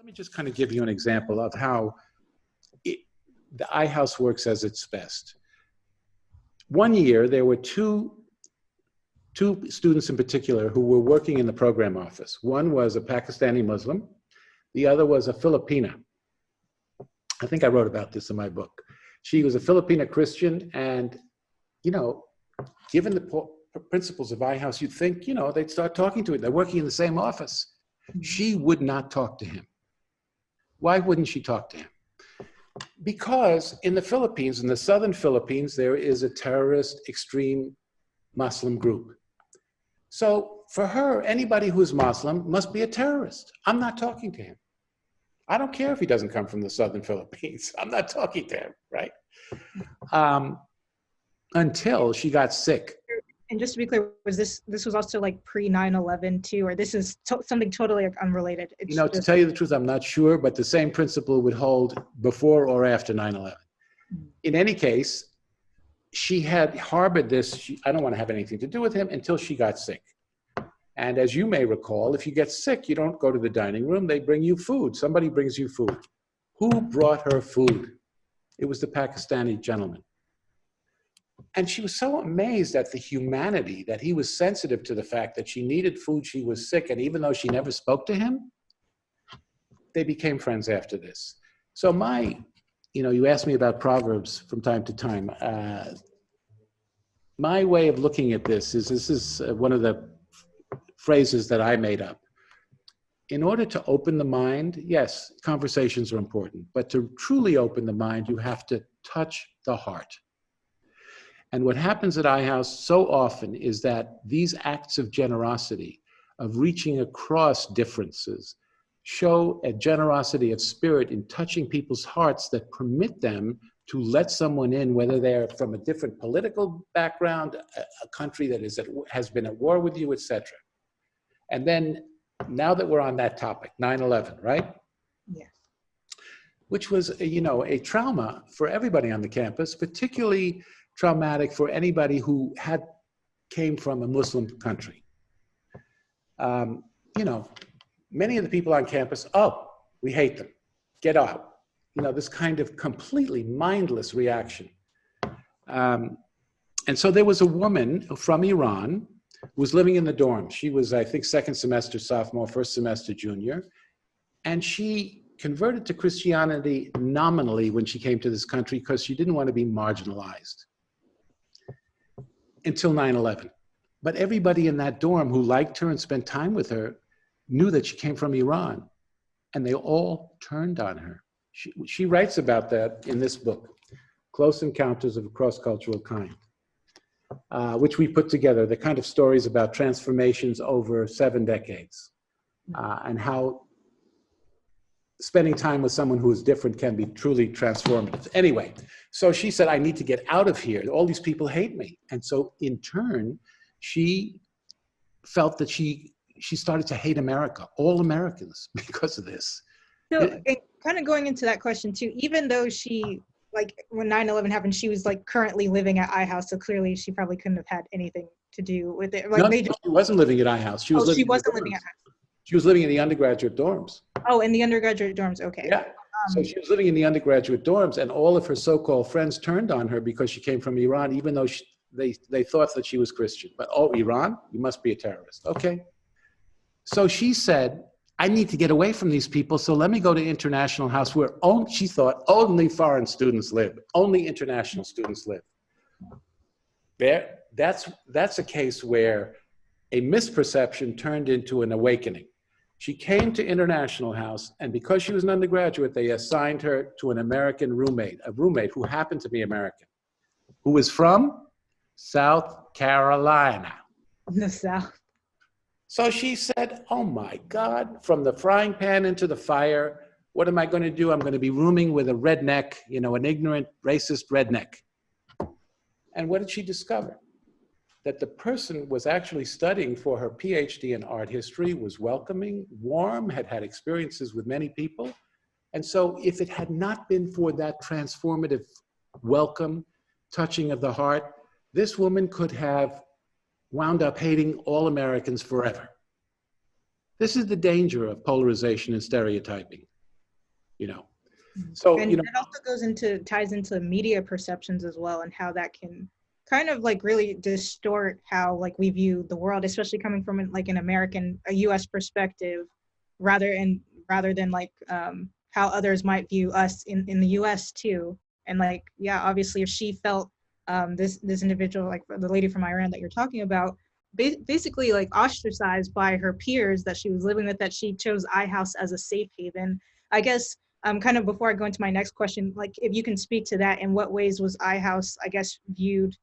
Let me just kind of give you an example of how the iHouse works as its best. One year, there were two students in particular who were working in the program office. One was a Pakistani Muslim. The other was a Filipina. I think I wrote about this in my book. She was a Filipina Christian, and, you know, given the principles of iHouse, you'd think, you know, they'd start talking to it. They're working in the same office. She would not talk to him. Why wouldn't she talk to him? Because in the Philippines, in the southern Philippines, there is a terrorist extreme Muslim group. So for her, anybody who's Muslim must be a terrorist. I'm not talking to him. I don't care if he doesn't come from the southern Philippines. I'm not talking to him, right? Until she got sick. And just to be clear, was this was also like pre 9/11 too, or this is something totally unrelated? You know, to tell you the truth, I'm not sure, but the same principle would hold before or after 9/11. In any case, she had harbored this, I don't want to have anything to do with him, until she got sick. And as you may recall, if you get sick, you don't go to the dining room, they bring you food. Somebody brings you food. Who brought her food? It was the Pakistani gentleman. And she was so amazed at the humanity, that he was sensitive to the fact that she needed food, she was sick, and even though she never spoke to him, they became friends after this. So you know, you asked me about Proverbs from time to time. My way of looking at this is one of the phrases that I made up. In order to open the mind, yes, conversations are important, but to truly open the mind, you have to touch the heart. And what happens at iHouse so often is that these acts of generosity, of reaching across differences, show a generosity of spirit in touching people's hearts that permit them to let someone in, whether they're from a different political background, a country that has been at war with you, etc. And then, now that we're on that topic, 9/11, right? Yes. Which was, you know, a trauma for everybody on the campus, particularly traumatic for anybody who came from a Muslim country. You know, many of the people on campus, oh, we hate them, get out. You know, this kind of completely mindless reaction. And so there was a woman from Iran who was living in the dorms. She was, I think, second semester sophomore, first semester junior. And she converted to Christianity nominally when she came to this country because she didn't want to be marginalized until 9/11. But everybody in that dorm who liked her and spent time with her knew that she came from Iran, and they all turned on her. She writes about that in this book, Close Encounters of a Cross-Cultural Kind, which we put together, the kind of stories about transformations over 7 decades, and how spending time with someone who is different can be truly transformative. Anyway, so she said, I need to get out of here. All these people hate me. And so in turn, she felt that she started to hate America, all Americans, because of this. So kind of going into that question too, even though she, like when 9/11 happened, she was like currently living at iHouse, so clearly she probably couldn't have had anything to do with it. Like, no, she wasn't living at iHouse. She wasn't living at iHouse. She was living in the undergraduate dorms. Oh, in the undergraduate dorms, okay. Yeah, so she was living in the undergraduate dorms, and all of her so-called friends turned on her because she came from Iran, even though they thought that she was Christian. But, oh, Iran? You must be a terrorist. Okay. So she said, I need to get away from these people, so let me go to International House where she thought only foreign students live, only international students live. That's a case where a misperception turned into an awakening. She came to International House, and because she was an undergraduate, they assigned her to an American roommate, a roommate who happened to be American, who was from South Carolina. The South. So she said, oh my God, from the frying pan into the fire, what am I going to do? I'm going to be rooming with a redneck, you know, an ignorant, racist redneck. And what did she discover? That the person was actually studying for her PhD in art history, was welcoming, warm, had had experiences with many people. And so if it had not been for that transformative welcome, touching of the heart, this woman could have wound up hating all Americans forever. This is the danger of polarization and stereotyping. you know. So, and you know, it also ties into media perceptions as well, and how that can kind of like really distort how like we view the world, especially coming from like a US perspective, rather than like how others might view us in the US too. And like, yeah, obviously if she felt this individual, like the lady from Iran that you're talking about, basically like ostracized by her peers that she was living with, that she chose iHouse as a safe haven. I guess kind of before I go into my next question, like if you can speak to that, in what ways was iHouse, I guess, viewed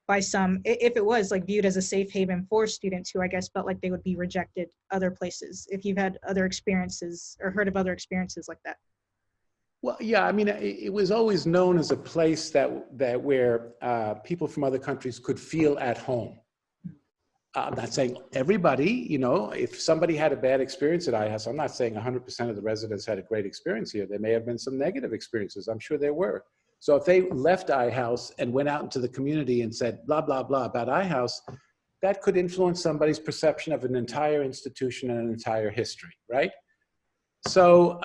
by some, if it was like viewed as a safe haven for students who I guess felt like they would be rejected other places, if you've had other experiences or heard of other experiences like that? well, yeah, I mean, it was always known as a place that where people from other countries could feel at home. I'm not saying everybody, you know, if somebody had a bad experience at iHouse, I'm not saying 100% of the residents had a great experience here. There may have been some negative experiences. I'm sure there were. So if they left iHouse and went out into the community and said blah, blah, blah about iHouse, that could influence somebody's perception of an entire institution and an entire history, right? So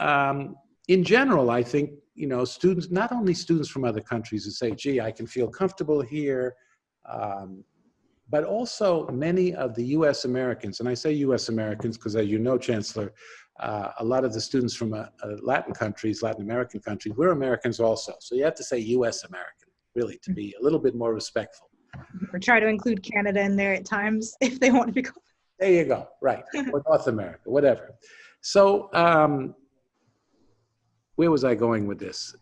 in general, I think, you know, students, not only students from other countries who say, gee, I can feel comfortable here, but also many of the US Americans, and I say US Americans because as you know, Chancellor, a lot of the students from Latin American countries, we're Americans also. So you have to say US American, really, to be a little bit more respectful. Or try to include Canada in there at times if they want to be called. There you go, right, or North America, whatever. So where was I going with this?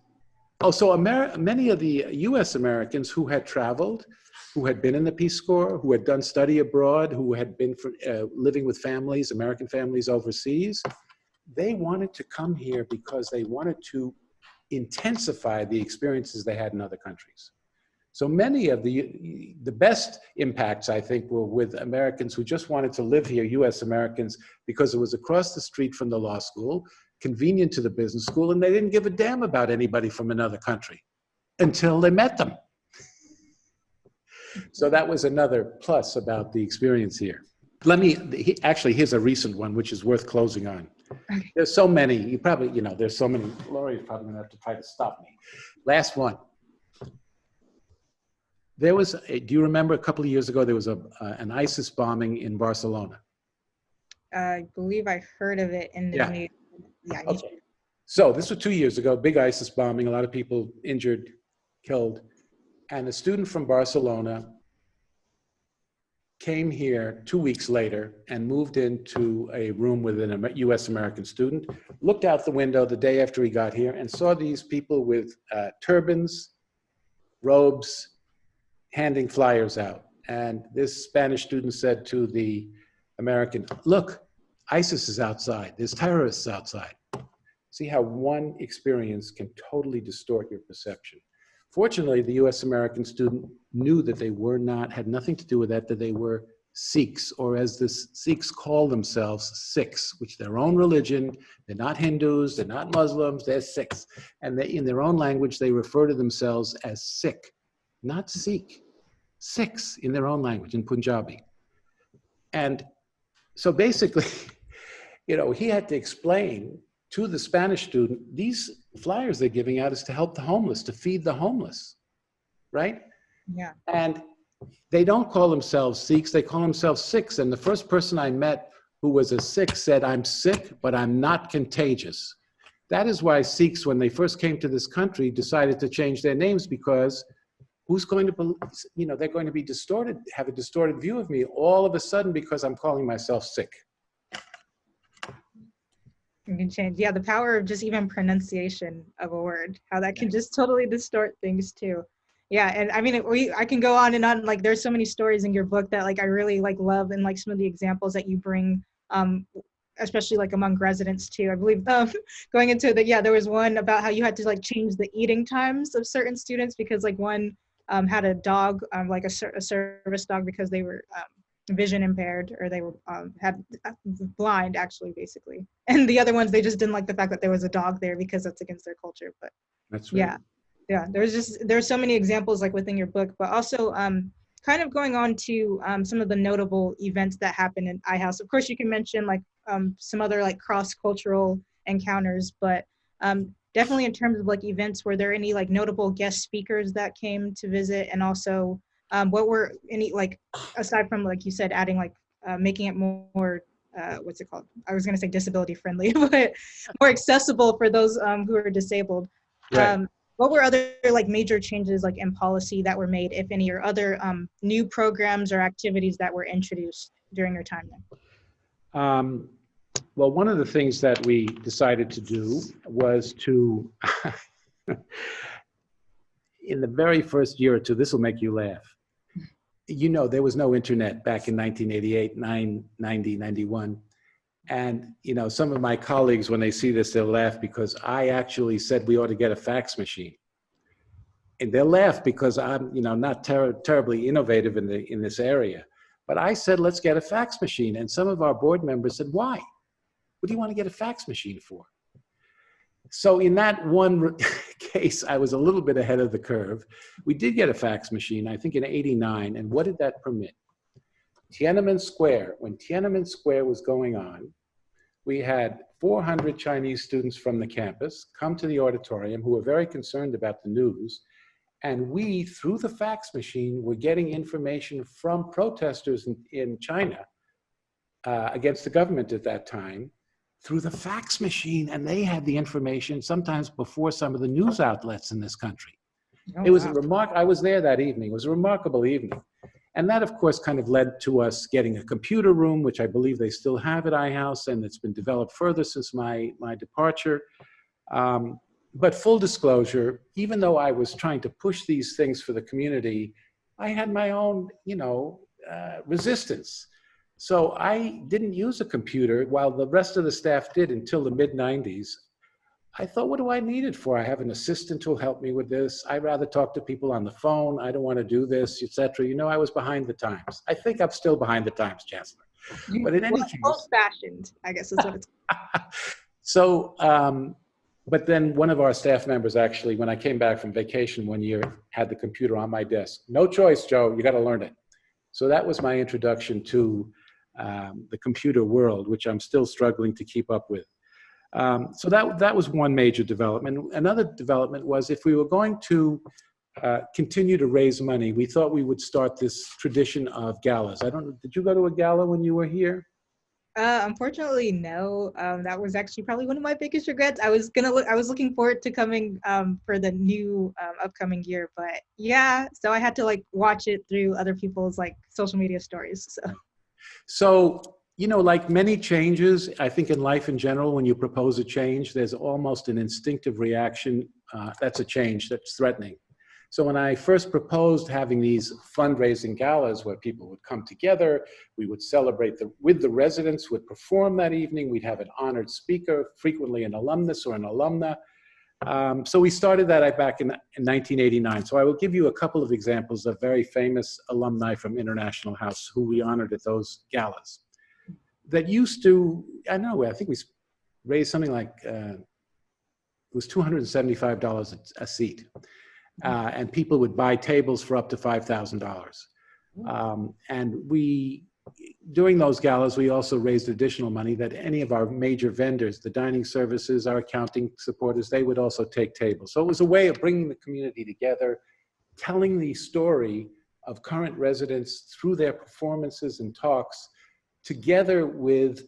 Oh, so many of the US Americans who had traveled, who had been in the Peace Corps, who had done study abroad, who had been living with families, American families overseas, they wanted to come here because they wanted to intensify the experiences they had in other countries. So many of the best impacts, I think, were with Americans who just wanted to live here, US Americans, because it was across the street from the law school, convenient to the business school, and they didn't give a damn about anybody from another country until they met them. So that was another plus about the experience here. Actually, here's a recent one, which is worth closing on. There's so many, you probably, you know, there's so many, Laurie's probably gonna have to try to stop me. Last one. There was, do you remember a couple of years ago, there was an ISIS bombing in Barcelona? I believe I heard of it in the news. Yeah. Okay. So this was 2 years ago, big ISIS bombing, a lot of people injured, killed. And a student from Barcelona came here 2 weeks later and moved into a room with a US American student, looked out the window the day after he got here and saw these people with turbans, robes, handing flyers out. And this Spanish student said to the American, look, ISIS is outside, there's terrorists outside. See how one experience can totally distort your perception. Fortunately, the US American student knew that they were not, had nothing to do with that they were Sikhs, or as the Sikhs call themselves, Sikhs, which their own religion, they're not Hindus, they're not Muslims, they're Sikhs. And they, in their own language, they refer to themselves as Sikh, not Sikh, Sikhs in their own language, in Punjabi. And so basically, you know, he had to explain to the Spanish student, these flyers they're giving out is to help the homeless, to feed the homeless, right? Yeah. And they don't call themselves Sikhs, they call themselves Sikhs. And the first person I met who was a Sikh said, I'm sick, but I'm not contagious. That is why Sikhs, when they first came to this country, decided to change their names, because who's going to, you know, they're going to be distorted, have a distorted view of me all of a sudden because I'm calling myself Sikh. You can change, yeah, the power of just even pronunciation of a word, how that can just totally distort things too. Yeah, and I mean, I can go on and on. Like, there's so many stories in your book that like I really like love, and like some of the examples that you bring, especially like among residents too. I believe going into the, yeah, there was one about how you had to like change the eating times of certain students because like one had a dog, like a service dog, because they were vision impaired, or they were had blind actually, basically. And the other ones, they just didn't like the fact that there was a dog there because that's against their culture. But that's right. Yeah, there's so many examples like within your book, but also kind of going on to some of the notable events that happen in iHouse. Of course, you can mention like some other like cross-cultural encounters, but definitely in terms of like events, were there any like notable guest speakers that came to visit? And also, what were any, like, aside from, like you said, adding like making it more, what's it called? I was going to say disability friendly, but more accessible for those who are disabled. Right. What were other like major changes like in policy that were made, if any, or other new programs or activities that were introduced during your time there? Well, one of the things that we decided to do was to, in the very first year or two, this will make you laugh. You know, there was no internet back in 1988, 90, 91. And, you know, some of my colleagues, when they see this, they'll laugh because I actually said we ought to get a fax machine. And they'll laugh because I'm, you know, not terribly innovative in this area. But I said, let's get a fax machine. And some of our board members said, why? What do you want to get a fax machine for? So in that one case, I was a little bit ahead of the curve. We did get a fax machine, I think in '89. And what did that permit? Tiananmen Square, when Tiananmen Square was going on, we had 400 Chinese students from the campus come to the auditorium who were very concerned about the news. And we, through the fax machine, were getting information from protesters in China against the government at that time through the fax machine. And they had the information sometimes before some of the news outlets in this country. Oh, It was wow. I was there that evening. It was a remarkable evening. And that, of course, kind of led to us getting a computer room, which I believe they still have at iHouse, and it's been developed further since my departure. But full disclosure, even though I was trying to push these things for the community, I had my own, you know, resistance. So I didn't use a computer while the rest of the staff did until the mid-90s. I thought, what do I need it for? I have an assistant who'll help me with this. I'd rather talk to people on the phone. I don't want to do this, etc. You know, I was behind the times. I think I'm still behind the times, Chancellor. But in any case, old-fashioned, I guess is what it's called. So, but then one of our staff members actually, when I came back from vacation one year, had the computer on my desk. No choice, Joe, you got to learn it. So that was my introduction to the computer world, which I'm still struggling to keep up with. So that was one major development. Another development was if we were going to continue to raise money, we thought we would start this tradition of galas. I don't know, did you go to a gala when you were here? Unfortunately, no. That was actually probably one of my biggest regrets. I was looking forward to coming for the new upcoming year, but yeah. So I had to like watch it through other people's like social media stories. So you know, like many changes, I think in life in general, when you propose a change, there's almost an instinctive reaction. That's a change that's threatening. So when I first proposed having these fundraising galas where people would come together, we would celebrate with the residents who would perform that evening. We'd have an honored speaker, frequently an alumnus or an alumna. So we started that back in 1989. So I will give you a couple of examples of very famous alumni from International House who we honored at those galas. That used to, I think we raised something like, it was $275 a seat. And people would buy tables for up to $5,000. And during those galas, we also raised additional money that any of our major vendors, the dining services, our accounting supporters, they would also take tables. So it was a way of bringing the community together, telling the story of current residents through their performances and talks, together with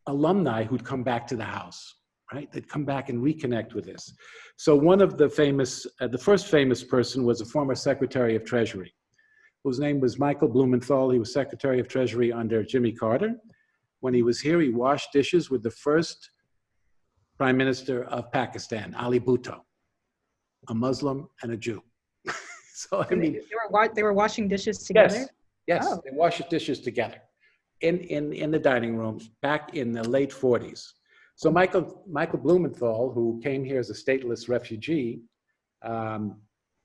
alumni who'd come back to the house, right? They'd come back and reconnect with this. So one of the the first famous person was a former Secretary of Treasury, whose name was Michael Blumenthal. He was Secretary of Treasury under Jimmy Carter. When he was here, he washed dishes with the first Prime Minister of Pakistan, Ali Bhutto, a Muslim and a Jew. So I mean, they were washing dishes together? Yes, Oh. They washed dishes together in the dining rooms back in the late 40s. So Michael Blumenthal, who came here as a stateless refugee,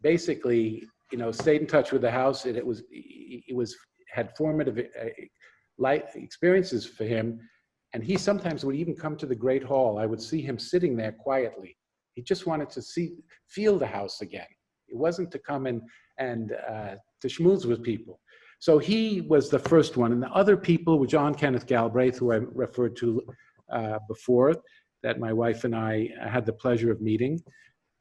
basically, you know, stayed in touch with the house, and it had formative life experiences for him. And he sometimes would even come to the Great Hall. I would see him sitting there quietly. He just wanted to feel the house again. It wasn't to come and to schmooze with people. So he was the first one. And the other people were John Kenneth Galbraith, who I referred to before. that my wife and I had the pleasure of meeting.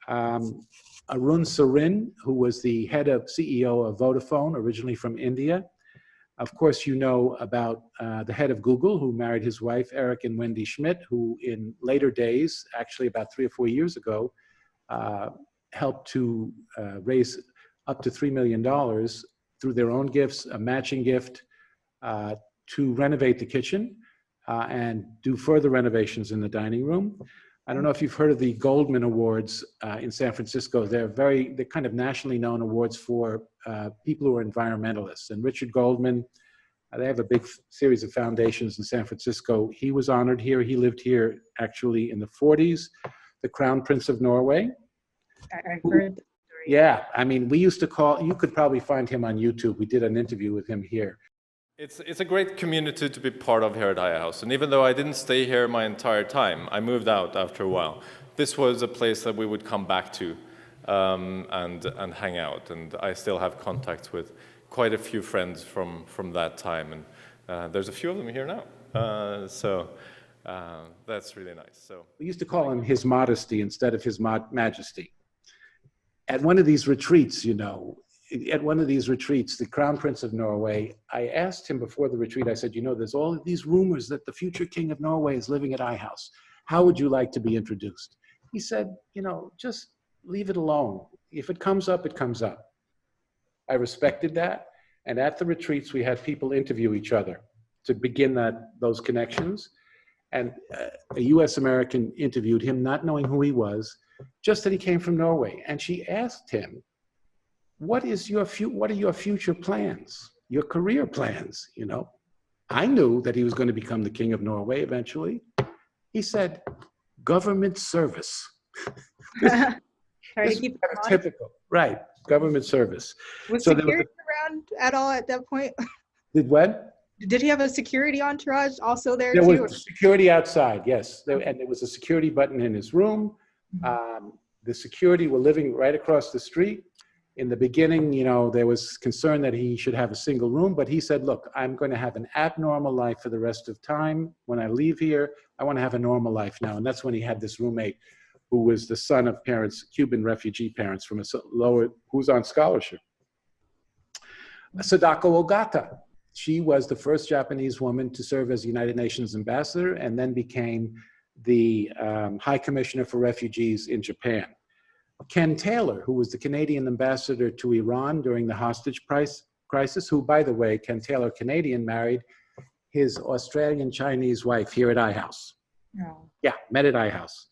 Arun Sarin, who was the head of CEO of Vodafone, originally from India. Of course, you know about the head of Google, who married his wife, Eric and Wendy Schmidt, who in later days, actually about 3 or 4 years ago, helped to raise up to $3 million through their own gifts, a matching gift, to renovate the kitchen and do further renovations in the dining room. I don't know if you've heard of the Goldman Awards in San Francisco. They're kind of nationally known awards for people who are environmentalists. And Richard Goldman, they have a big series of foundations in San Francisco. He was honored here. He lived here actually in the 40s. The Crown Prince of Norway. I've heard the story. Yeah, I mean, we used to call, you could probably find him on YouTube. We did an interview with him here. It's a great community to be part of here at High House, and even though I didn't stay here my entire time, I moved out after a while. This was a place that we would come back to and hang out, and I still have contact with quite a few friends from that time, and there's a few of them here now. So that's really nice. So we used to call him His Modesty instead of His Majesty. At one of these retreats, the Crown Prince of Norway, I asked him before the retreat, I said, there's all of these rumors that the future King of Norway is living at High House. How would you like to be introduced? He said, just leave it alone. If it comes up, it comes up. I respected that. And at the retreats, we had people interview each other to begin those connections. And a US American interviewed him, not knowing who he was, just that he came from Norway. And she asked him, what are your future plans, your career plans? I knew that he was going to become the King of Norway eventually. He said, government service. Sorry to keep it typical, right? Government service. Was security around at all at that point? Did what? Did he have a security entourage also there too? There was security outside, yes. And there was a security button in his room. The security were living right across the street. In the beginning, there was concern that he should have a single room, but he said, look, I'm going to have an abnormal life for the rest of time. When I leave here, I want to have a normal life now. And that's when he had this roommate who was the son of Cuban refugee parents from who's on scholarship. Sadako Ogata. She was the first Japanese woman to serve as United Nations ambassador and then became the High Commissioner for Refugees in Japan. Ken Taylor, who was the Canadian ambassador to Iran during the hostage crisis, who, by the way, Ken Taylor, Canadian, married his Australian-Chinese wife here at High House. Oh. Yeah, met at High House.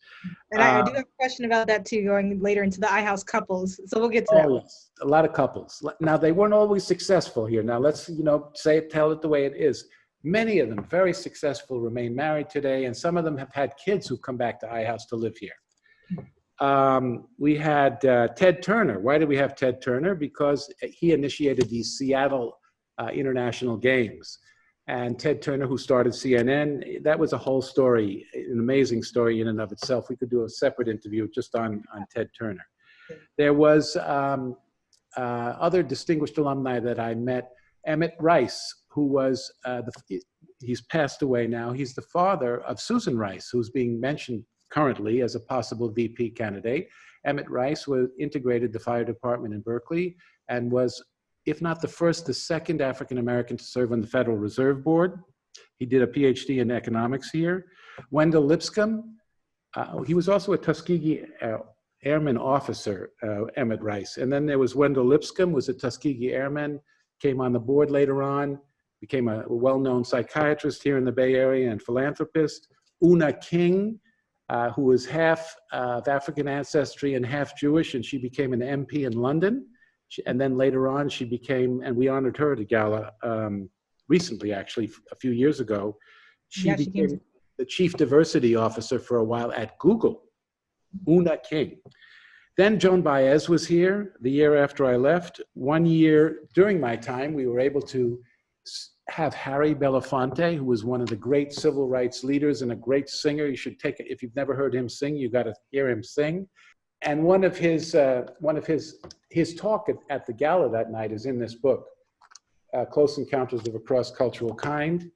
And I do have a question about that too, going later into the High House couples. So we'll get to that. Oh, yes, a lot of couples. Now, they weren't always successful here. Now, let's, tell it the way it is. Many of them, very successful, remain married today, and some of them have had kids who've come back to High House to live here. We had Ted Turner. Why did we have Ted Turner? Because he initiated these Seattle International Games. And Ted Turner, who started CNN, that was a whole story, an amazing story in and of itself. We could do a separate interview just on Ted Turner. There was other distinguished alumni that I met. Emmett Rice, who was, he's passed away now. He's the father of Susan Rice, who's being mentioned currently as a possible VP candidate. Emmett Rice integrated the fire department in Berkeley and was, if not the first, the second African-American to serve on the Federal Reserve Board. He did a PhD in economics here. Wendell Lipscomb, he was also a Tuskegee Airman officer, Emmett Rice. And then there was Wendell Lipscomb, was a Tuskegee Airman, came on the board later on, became a well-known psychiatrist here in the Bay Area and philanthropist. Una King, who was half of African ancestry and half Jewish, and she became an MP in London. And then later on, she became, and we honored her at the Gala recently, actually, a few years ago. She became the chief diversity officer for a while at Google, Una King. Then Joan Baez was here the year after I left. 1 year during my time, we were able to have Harry Belafonte, who was one of the great civil rights leaders and a great singer. You should take it. If you've never heard him sing, you got to hear him sing. And one of his talk at the Gala that night is in this book, Close Encounters of a Cross-Cultural Kind.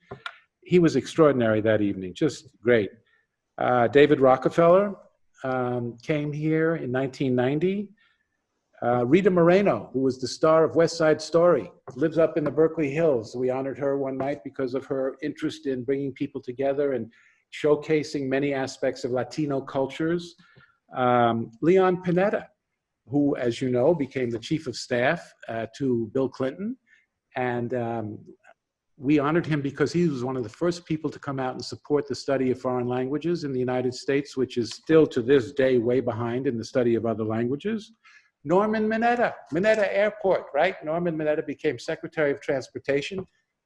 He was extraordinary that evening, just great. David Rockefeller came here in 1990. Rita Moreno, who was the star of West Side Story, lives up in the Berkeley Hills. We honored her one night because of her interest in bringing people together and showcasing many aspects of Latino cultures. Leon Panetta, who, as you know, became the chief of staff to Bill Clinton. And we honored him because he was one of the first people to come out and support the study of foreign languages in the United States, which is still to this day way behind in the study of other languages. Norman Mineta, Mineta Airport, right? Norman Mineta became Secretary of Transportation.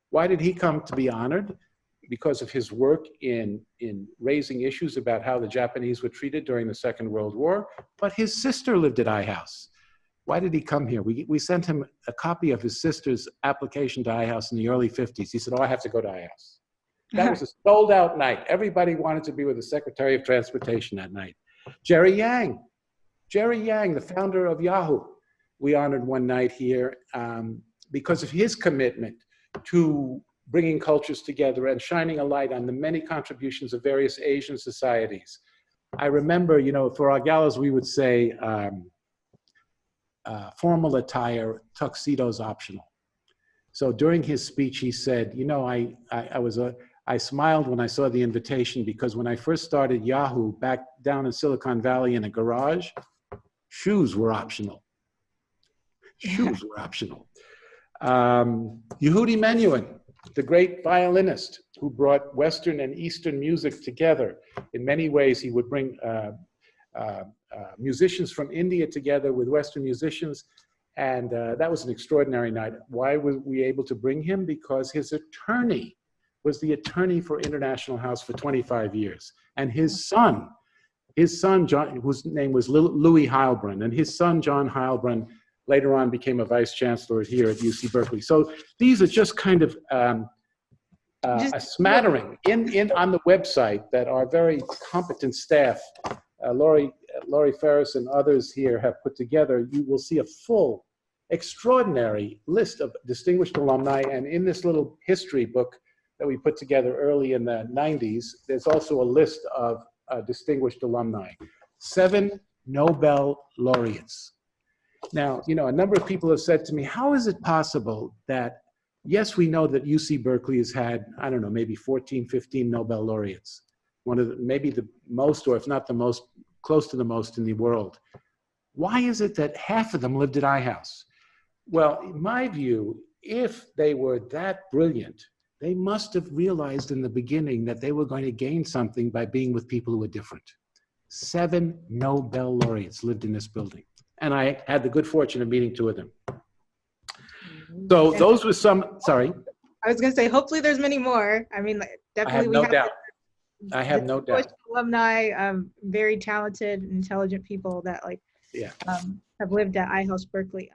Why did he come to be honored? Because of his work in raising issues about how the Japanese were treated during the Second World War. But his sister lived at iHouse. Why did he come here? We sent him a copy of his sister's application to iHouse in the early 50s. He said, oh, I have to go to iHouse. That was a sold out night. Everybody wanted to be with the Secretary of Transportation that night. Jerry Yang, the founder of Yahoo, we honored one night here because of his commitment to bringing cultures together and shining a light on the many contributions of various Asian societies. I remember, you know, for our galas, we would say formal attire, tuxedos optional. So during his speech, he said, you know, I smiled when I saw the invitation because when I first started Yahoo back down in Silicon Valley in a garage, shoes were optional. Shoes were optional. Yehudi Menuhin, the great violinist who brought Western and Eastern music together. In many ways, he would bring musicians from India together with Western musicians. And that was an extraordinary night. Why were we able to bring him? Because his attorney was the attorney for International House for 25 years. And his son, John, whose name was Louis Heilbrunn, and his son, John Heilbrunn, later on became a vice chancellor here at UC Berkeley. So these are just kind of a smattering on the website that our very competent staff, Laurie Ferris and others here have put together. You will see a full, extraordinary list of distinguished alumni. And in this little history book that we put together early in the 90s, there's also a list of distinguished alumni. 7 Nobel laureates. Now, you know, a number of people have said to me, how is it possible that, yes, we know that UC Berkeley has had, I don't know, maybe 14, 15 Nobel laureates, one of the, maybe the most, or if not the most, close to the most in the world. Why is it that half of them lived at iHouse? Well, in my view, if they were that brilliant, they must have realized in the beginning that they were going to gain something by being with people who were different. 7 Nobel laureates lived in this building. And I had the good fortune of meeting 2 of them. So those were some, sorry. I was gonna say, hopefully there's many more. I mean, definitely I have no doubt. Alumni, very talented, intelligent people that have lived at iHouse Berkeley.